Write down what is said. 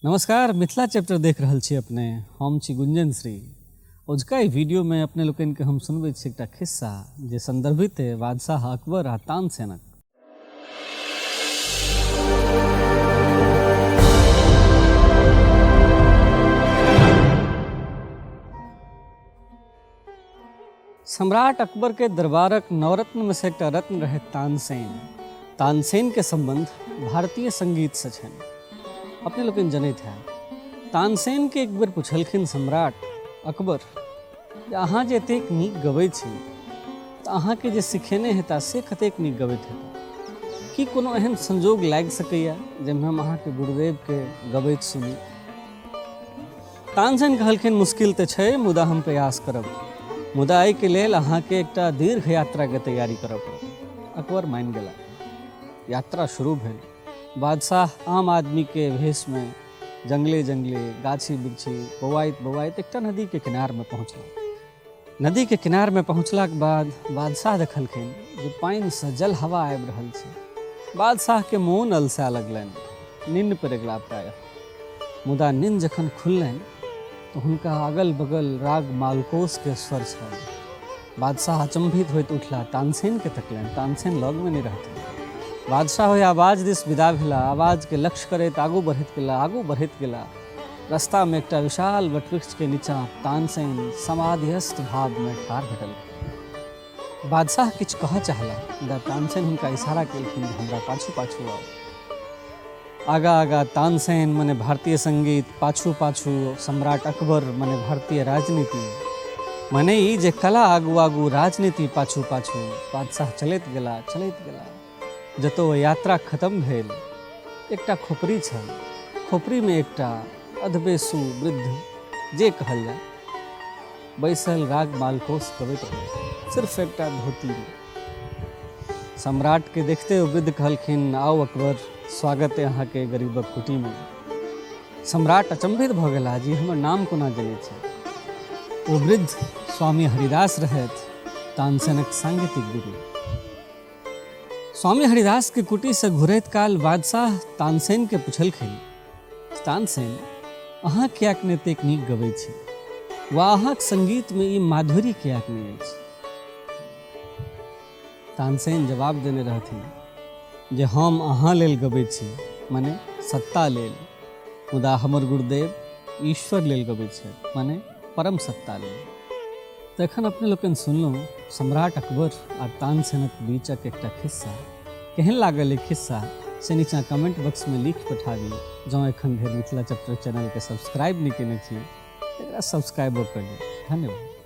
नमस्कार, मिथिला चैप्टर देख रहल छी अपने। हम छी गुंजन श्री। ओजका ई वीडियो में अपने लोकनि के हम सुनबे छी एकटा खिस्सा जे संदर्भित है बादशाह अकबर आ तानसेनक। सम्राट अकबर के दरबारक नवरत्न में से एकटा रत्न रहे तानसेन। तानसेन के संबंध भारतीय संगीत से छनि। अपने लोकनि जनैत है तानसेन के एक बेर पूछलखिन सम्राट अकबर जे अहाँ जे एतेक नीक गबैत छी तऽ अहाँके जे सिखेने हेता से कतेक नीक गबैत हेता, की कोनो एहन संजोग लागि सकैया जाहिमे हम अहाँके गुरुदेव के गबैत सुनी। तानसेन कहलखिन मुश्किल तऽ छै, मुदा हम प्रयास करब। मुदा एहि के लेल अहाँके एकटा दीर्घ यात्रा के तैयारी करऽ पड़त। अकबर मानि गेला। यात्रा शुरू भेल। बादशाह आम आदमी के भेष में जंगले जंगले गाछी बिरछी बौआइत एकटा नदी के किनार में पहुँचला। नदी के किनार में पहुँचला के बाद बादशाह देखलखिन जे पानि से जल हवा आबि रहल छै। बादशाह के मोन अलसा लगलनि, नींद पड़ि गेला प्रायः। मुदा नींद जखन खुललनि तो हुनका अगल बगल राग मालकोस के स्वर छल। बादशाह अचंभित होइत उठला, तानसेन के तकलनि। तानसेन लग में नहीं रहथिन। बादशाह होय आवाज दिस विदा भेला। आवाज के लक्ष्य करैत आगू बढ़ैत गेला। रास्ता में एकटा विशाल वटवृक्ष के नीचा तानसेन समाधिस्थ भाव में ठाढ़ भेटल। बादशाह किछु कहऽ चाहला, मुदा तानसेन हुनका इशारा केलखिन जे हमरा पाछू पाछू आउ। आगा आगा तानसेन मने भारतीय संगीत, पाछू पाछू सम्राट अकबर मने भारतीय राजनीति। मने ई जे कला आगू आगू राजनीति पाछू पाछू बादशाह चलैत गेला। जतऽ ओ यात्रा खत्म भेल एकटा खोपड़ी छल। खोपड़ी में एकटा अधबेसु वृद्ध जे कहल जाय बैसल राग मालकोस गबैत रहल, सिर्फ एकटा धोती में। सम्राट के देखते ओ वृद्ध कहलखिन, आओ अकबर, स्वागत है अहाँ के गरीबक कुटी में। सम्राट अचंभित भऽ गेला जे हमर नाम कोना जनैत छै। ओ वृद्ध स्वामी हरिदास रहथि, तानसेनक सांगीतिक गुरु। स्वामी हरिदास के कुटी से घुरैत काल बादशाह तानसेन के पूछलखिन, तानसेन अहाँ कियाक ने एतेक नीक गबैत छी, वा अहाँक संगीत में ई माधुरी कियाक नहि अछि। तानसेन जवाब देने रहथिन जे हम अहाँ लेल गबैत छी, मने सत्ता लेल, मुदा हमर गुरुदेव ईश्वर लेल गबैत छै, मने परम सत्ता लेल। तखन अपने लोकनि सुनलहुँ सम्राट अकबर आ तानसेनक बीचक एकटा खिस्सा। केहन लागल ई खिस्सा से नीचा कमेंट बॉक्स में लिख पठाबी। जँ एखन धरि मिथिला चैप्टर चैनल के सब्सक्राइब नहीं केने छी, एकरा सब्सक्राइबो कर ली। धन्यवाद।